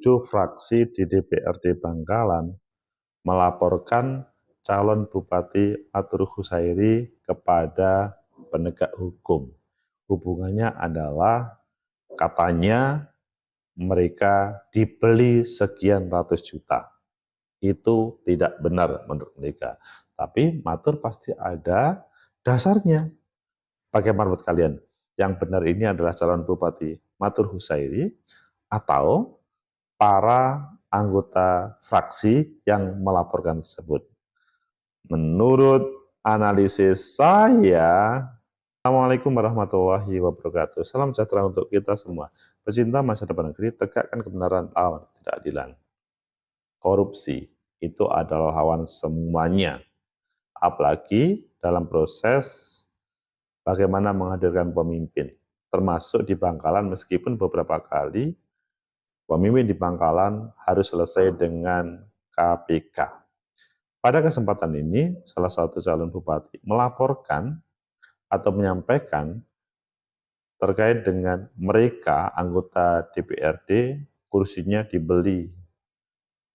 7 fraksi di DPRD Bangkalan melaporkan calon Bupati Matur Husairi kepada penegak hukum. Hubungannya adalah katanya mereka dibeli sekian ratus juta. Itu tidak benar menurut mereka. Tapi Matur pasti ada dasarnya. Bagaimana menurut kalian? Yang benar ini adalah calon Bupati Matur Husairi atau para anggota fraksi yang melaporkan tersebut? Menurut analisis saya, Assalamualaikum warahmatullahi wabarakatuh. Salam sejahtera untuk kita semua. Pecinta masa depan negeri, tegakkan kebenaran, lawan ketidakadilan. Korupsi itu adalah lawan semuanya. Apalagi dalam proses bagaimana menghadirkan pemimpin. Termasuk di Bangkalan, meskipun beberapa kali pemimpin di Bangkalan harus selesai dengan KPK. Pada kesempatan ini, salah satu calon bupati melaporkan atau menyampaikan terkait dengan mereka anggota DPRD kursinya dibeli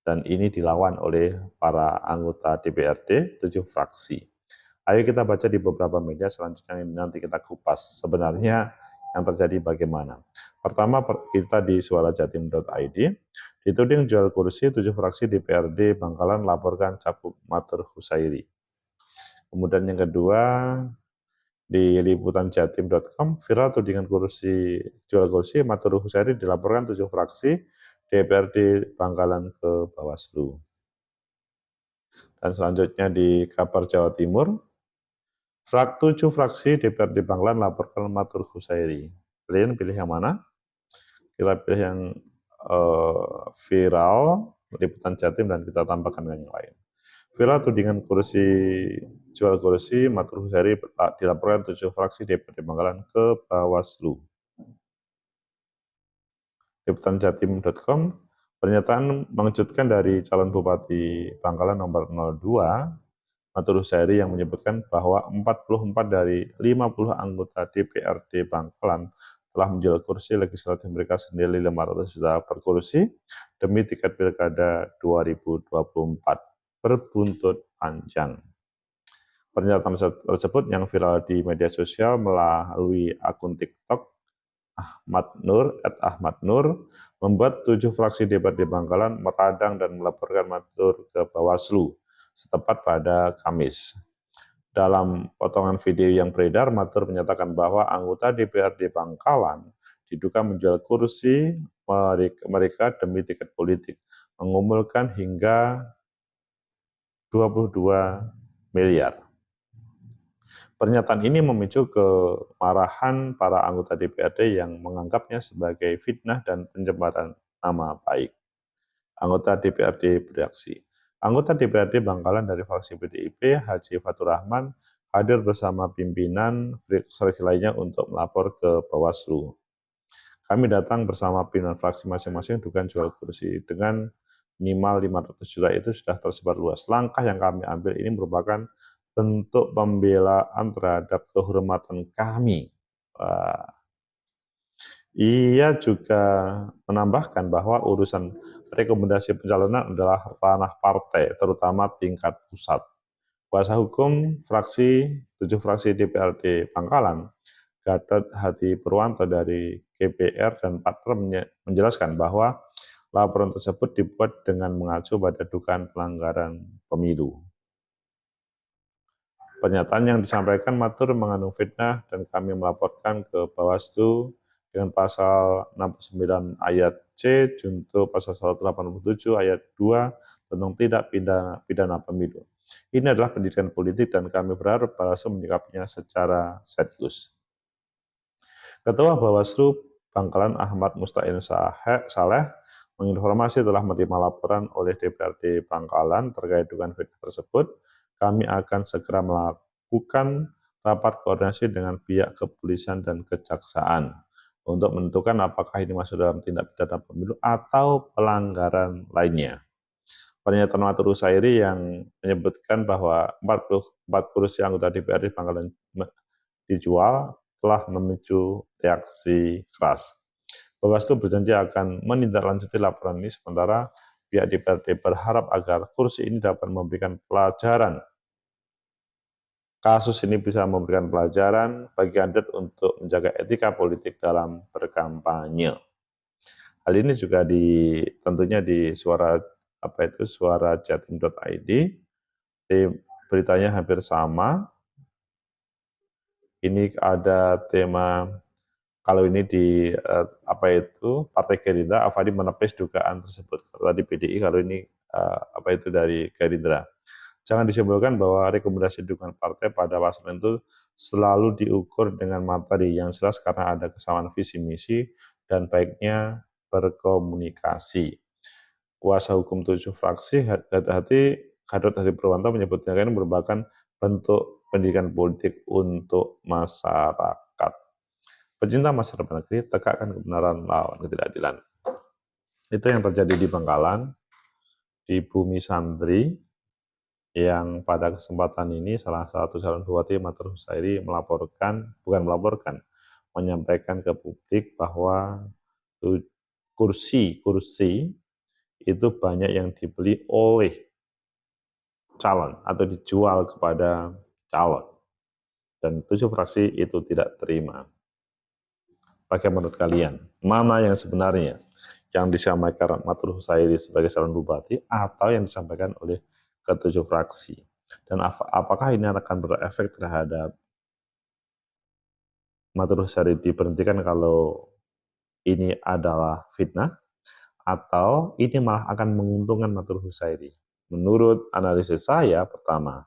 dan ini dilawan oleh para anggota DPRD 7 fraksi. Ayo kita baca di beberapa media selanjutnya yang nanti kita kupas sebenarnya yang terjadi bagaimana. Pertama kita di suarajatim.id, dituding jual kursi 7 fraksi DPRD Bangkalan laporkan Cakup Matur Husairi. Kemudian yang kedua di liputanjatim.com, viral tudingan jual kursi Matur Husairi dilaporkan 7 fraksi DPRD Bangkalan ke Bawaslu. Dan selanjutnya di kabar Jawa Timur, 7 fraksi DPRD Bangkalan laporkan Matur Husairi. Kalian pilih yang mana? Kita pilih yang viral, liputan Jatim, dan kita tambahkan dengan yang lain. Viral tudingan jual kursi Matur Husairi dilaporkan 7 fraksi DPRD Bangkalan ke Bawaslu. Liputanjatim.com, pernyataan mengejutkan dari calon Bupati Bangkalan nomor 02, Matur Husairi yang menyebutkan bahwa 44 dari 50 anggota DPRD Bangkalan telah menjual kursi legislatif mereka senilai 500 juta per kursi demi tiket pilkada 2024 berbuntut panjang. Pernyataan tersebut yang viral di media sosial melalui akun TikTok Ahmad Nur membuat 7 fraksi DPRD Bangkalan meradang dan melaporkan Matur ke Bawaslu setepat pada Kamis. Dalam potongan video yang beredar, Matur menyatakan bahwa anggota DPRD Bangkalan diduga menjual kursi mereka demi tiket politik, mengumpulkan hingga 22 miliar. Pernyataan ini memicu kemarahan para anggota DPRD yang menganggapnya sebagai fitnah dan pencemaran nama baik. Anggota DPRD bereaksi. Anggota DPRD Bangkalan dari fraksi PDIP, Haji Fatur Rahman, hadir bersama pimpinan fraksi lainnya untuk melapor ke Bawaslu. Kami datang bersama pimpinan fraksi masing-masing dugaan jual kursi dengan minimal 500 juta itu sudah tersebar luas. Langkah yang kami ambil ini merupakan bentuk pembelaan terhadap kehormatan kami. Ia juga menambahkan bahwa urusan rekomendasi pencalonan adalah ranah partai, terutama tingkat pusat. Kuasa hukum fraksi 7 fraksi DPRD Bangkalan, Gatot Hadi Purwanto dari GPR dan partner menjelaskan bahwa laporan tersebut dibuat dengan mengacu pada dugaan pelanggaran pemilu. Pernyataan yang disampaikan Matur mengandung fitnah dan kami melaporkan ke Bawaslu dengan pasal 69 ayat C junto pasal 187 ayat 2 tentang tidak pidana pemilu. Ini adalah pendidikan politik dan kami berharap Bawaslu menyikapinya secara serius. Ketua Bawaslu Bangkalan Ahmad Musta'in Saleh menginformasi telah menerima laporan oleh DPRD Bangkalan terkait dengan fitnah tersebut. Kami akan segera melakukan rapat koordinasi dengan pihak kepolisian dan kejaksaan untuk menentukan apakah ini masuk dalam tindak pidana pemilu atau pelanggaran lainnya. Pernyataan Matur Husairi yang menyebutkan bahwa 44 kursi anggota DPRD Bangkalan dijual telah memicu reaksi keras. Bawaslu berjanji akan menindaklanjuti laporan ini, sementara pihak DPRD berharap agar kursi ini dapat memberikan pelajaran. Kasus ini bisa memberikan pelajaran bagi kandidat untuk menjaga etika politik dalam berkampanye. Hal ini juga tentunya di suara jatim.id. Beritanya hampir sama. Ini ada tema, kalau ini di Partai Gerindra, Afadi menepis dugaan tersebut. Kalau di PDI, kalau ini dari Gerindra. Jangan disimpulkan bahwa rekomendasi dukungan partai pada paslon itu selalu diukur dengan materi yang jelas karena ada kesamaan visi misi dan baiknya berkomunikasi. Kuasa hukum 7 fraksi Gatot Hadi Purwanto menyebutnya ini merupakan bentuk pendidikan politik untuk masyarakat. Pecinta masyarakat negeri, tegakkan kebenaran, lawan ketidakadilan. Itu yang terjadi di Bangkalan, di Bumi Santri, yang pada kesempatan ini salah satu calon bupati Matur Husairi menyampaikan ke publik bahwa kursi itu banyak yang dibeli oleh calon atau dijual kepada calon, dan 7 fraksi itu tidak terima. Bagaimana menurut kalian? Mana yang sebenarnya? Yang disampaikan Matur Husairi sebagai calon bupati atau yang disampaikan oleh ke-7 fraksi? Dan apakah ini akan berefek terhadap Matur Husairi diberhentikan kalau ini adalah fitnah, atau ini malah akan menguntungkan Matur Husairi? Menurut analisis saya, pertama,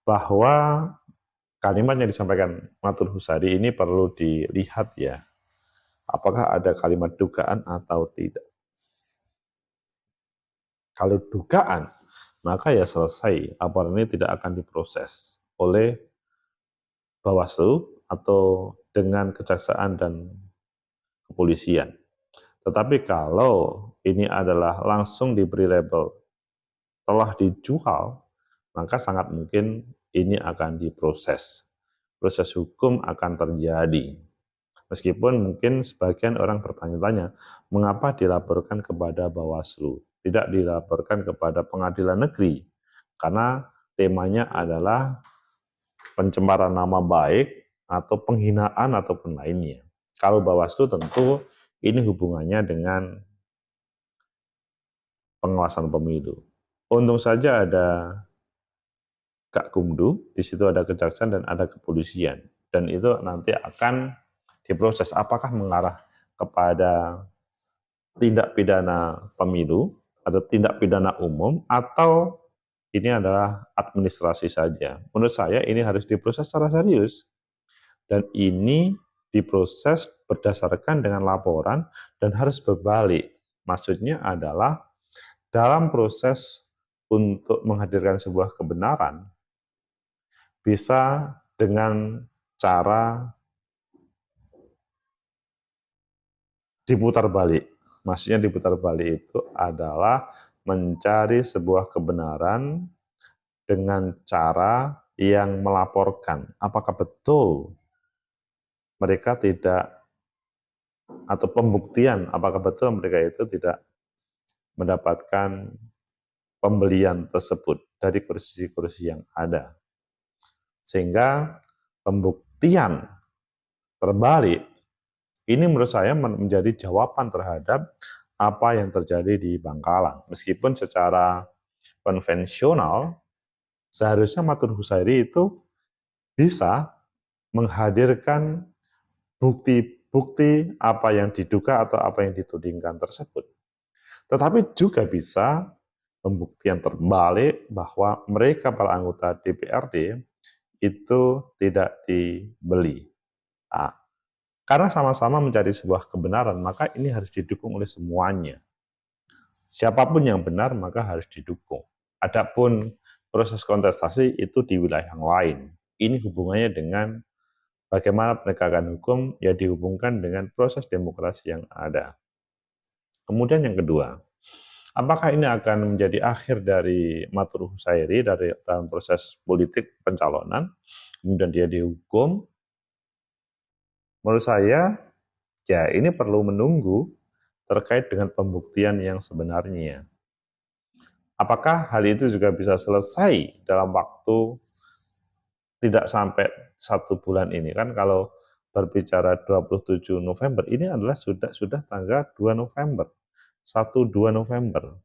bahwa kalimat yang disampaikan Matur Husairi ini perlu dilihat ya, apakah ada kalimat dugaan atau tidak. Kalau dugaan, maka ya selesai, laporan ini tidak akan diproses oleh Bawaslu atau dengan kejaksaan dan kepolisian. Tetapi kalau ini adalah langsung diberi label telah dijual, maka sangat mungkin ini akan diproses. Proses hukum akan terjadi. Meskipun mungkin sebagian orang bertanya-tanya, mengapa dilaporkan kepada Bawaslu, tidak dilaporkan kepada pengadilan negeri? Karena temanya adalah pencemaran nama baik atau penghinaan ataupun lainnya. Kalau Bawaslu tentu ini hubungannya dengan pengawasan pemilu. Untung saja ada Kak Kumdu, di situ ada kejaksaan dan ada kepolisian. Dan itu nanti akan diproses apakah mengarah kepada tindak pidana pemilu atau tindak pidana umum atau ini adalah administrasi saja. Menurut saya ini harus diproses secara serius. Dan ini diproses berdasarkan dengan laporan dan harus berbalik. Maksudnya adalah dalam proses untuk menghadirkan sebuah kebenaran, bisa dengan cara diputar balik. Maksudnya diputar balik itu adalah mencari sebuah kebenaran dengan cara yang melaporkan apakah betul mereka tidak, atau pembuktian apakah betul mereka itu tidak mendapatkan pembelian tersebut dari kursi-kursi yang ada. Sehingga pembuktian terbalik ini menurut saya menjadi jawaban terhadap apa yang terjadi di Bangkalan. Meskipun secara konvensional seharusnya Matur Husairi itu bisa menghadirkan bukti-bukti apa yang diduga atau apa yang ditudingkan tersebut. Tetapi juga bisa pembuktian terbalik bahwa mereka para anggota DPRD itu tidak dibeli. Nah, karena sama-sama mencari sebuah kebenaran, maka ini harus didukung oleh semuanya. Siapapun yang benar, maka harus didukung. Adapun proses kontestasi itu di wilayah yang lain. Ini hubungannya dengan bagaimana penegakan hukum, ya dihubungkan dengan proses demokrasi yang ada. Kemudian yang kedua, apakah ini akan menjadi akhir dari Matur Husairi dalam proses politik pencalonan, kemudian dia dihukum? Menurut saya, Ya, ini perlu menunggu terkait dengan pembuktian yang sebenarnya. Apakah hal itu juga bisa selesai dalam waktu tidak sampai 1 bulan ini? Kan kalau berbicara 27 November, ini adalah sudah tanggal 2 November, 1-2 November.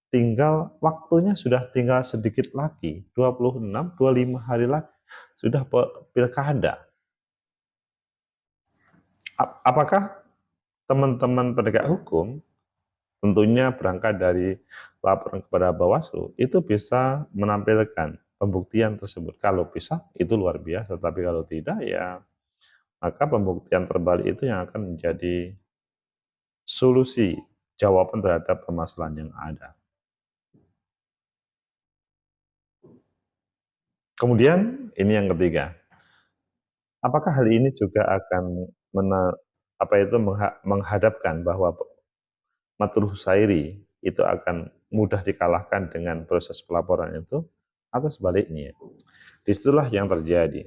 Tinggal waktunya sudah tinggal sedikit lagi, 26-25 hari lagi, sudah pilkada. Apakah teman-teman penegak hukum tentunya berangkat dari laporan kepada Bawaslu itu bisa menampilkan pembuktian tersebut? Kalau bisa itu luar biasa, tapi kalau tidak ya maka pembuktian terbalik itu yang akan menjadi solusi jawaban terhadap permasalahan yang ada. Kemudian ini yang ketiga, apakah hal ini juga akan menghadapkan bahwa Matul Husairi itu akan mudah dikalahkan dengan proses pelaporan itu, atau sebaliknya? Disitulah yang terjadi.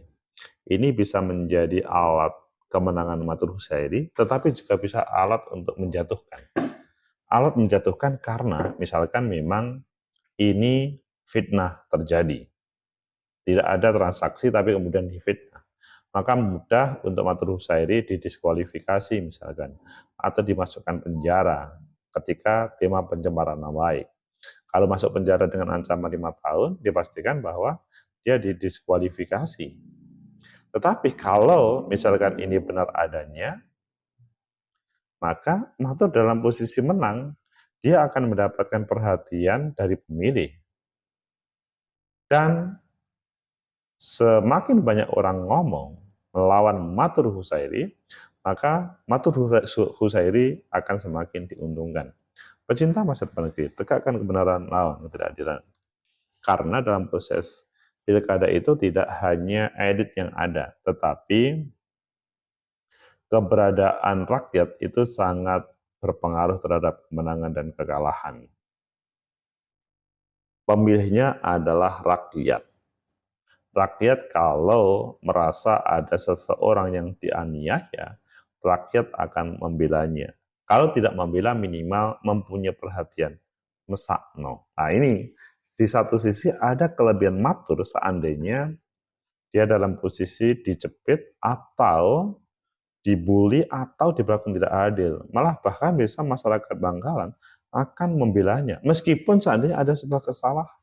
Ini bisa menjadi alat kemenangan Matul Husairi, tetapi juga bisa alat untuk menjatuhkan. Alat menjatuhkan karena misalkan memang ini fitnah terjadi. Tidak ada transaksi tapi kemudian difitnah. Maka mudah untuk Matul Husairi didiskualifikasi misalkan, atau dimasukkan penjara ketika tema pencemaran nama baik. Kalau masuk penjara dengan ancaman 5 tahun, dipastikan bahwa dia didiskualifikasi. Tetapi kalau misalkan ini benar adanya, maka Matul dalam posisi menang, dia akan mendapatkan perhatian dari pemilih. Dan semakin banyak orang ngomong melawan Matul Husairi, maka Matul Husairi akan semakin diuntungkan. Pecinta masa depan negeri, tegakkan kebenaran lawan ketidakadilan. Karena dalam proses pilkada itu tidak hanya elit yang ada, tetapi keberadaan rakyat itu sangat berpengaruh terhadap kemenangan dan kekalahan. Pemilihnya adalah rakyat. Rakyat kalau merasa ada seseorang yang dianiaya, rakyat akan membelanya. Kalau tidak membela, minimal mempunyai perhatian. Mesakno. Nah ini, di satu sisi ada kelebihan Matur seandainya dia dalam posisi dicepit atau dibully atau diperlakukan tidak adil. Malah bahkan bisa masyarakat Bangkalan akan membelanya, meskipun seandainya ada sebuah kesalahan.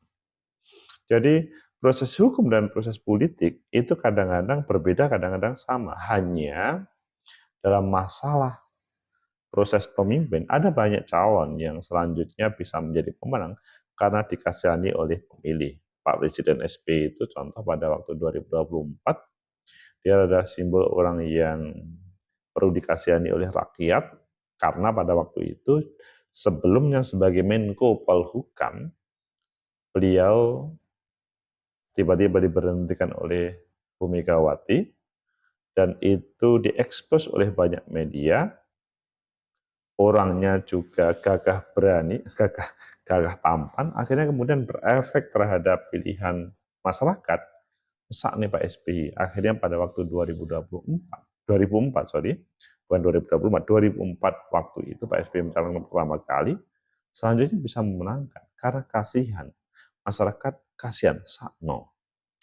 Jadi proses hukum dan proses politik itu kadang-kadang berbeda, kadang-kadang sama. Hanya dalam masalah proses pemimpin, ada banyak calon yang selanjutnya bisa menjadi pemenang karena dikasihani oleh pemilih. Pak Presiden SBY itu contoh pada waktu 2024, dia adalah simbol orang yang perlu dikasihani oleh rakyat, karena pada waktu itu sebelumnya sebagai Menko Polhukam, beliau tiba-tiba diberhentikan oleh Bu Megawati, dan itu diekspos oleh banyak media. Orangnya juga gagah berani, gagah tampan, akhirnya kemudian berefek terhadap pilihan masyarakat. Mesak nih Pak SBY, akhirnya pada waktu 2004, bukan 2024 waktu itu Pak SBY mencalonkan pertama kali, selanjutnya bisa memenangkan karena kasihan masyarakat, kasihan sakno.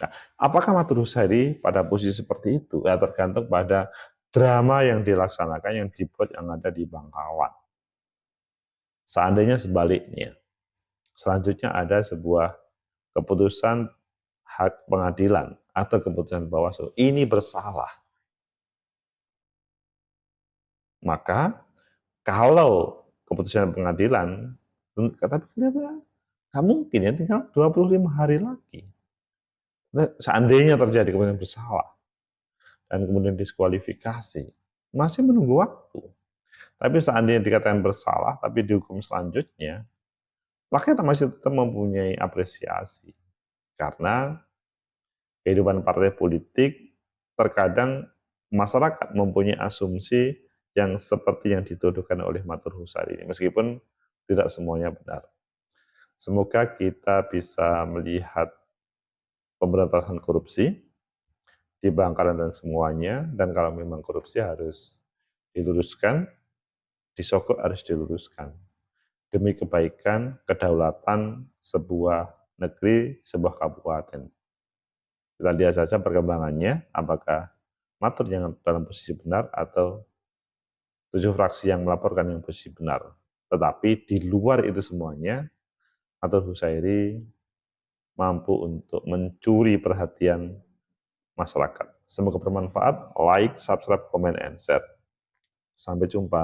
Nah, apakah Matur Husairi pada posisi seperti itu? Ya tergantung pada drama yang dilaksanakan, yang dibuat, yang ada di Bangkalan. Seandainya sebaliknya, selanjutnya ada sebuah keputusan hak pengadilan atau keputusan Bawaslu, ini bersalah. Maka kalau keputusan pengadilan, tapi ternyata nggak mungkin ya, tinggal 25 hari lagi. Seandainya terjadi kemudian bersalah dan kemudian diskualifikasi, masih menunggu waktu. Tapi seandainya dikatakan bersalah, tapi dihukum selanjutnya, rakyat masih tetap mempunyai apresiasi. Karena kehidupan partai politik, terkadang masyarakat mempunyai asumsi yang seperti yang dituduhkan oleh Matur Husairi ini, meskipun tidak semuanya benar. Semoga kita bisa melihat pemberantasan korupsi di Bangkalan dan semuanya, dan kalau memang korupsi harus diluruskan, disogok harus diluruskan. Demi kebaikan, kedaulatan sebuah negeri, sebuah kabupaten. Kita lihat saja perkembangannya, apakah Matur yang dalam posisi benar atau 7 fraksi yang melaporkan yang posisi benar. Tetapi di luar itu semuanya, Matur Husairi mampu untuk mencuri perhatian masyarakat. Semoga bermanfaat. Like, subscribe, comment, and share. Sampai jumpa.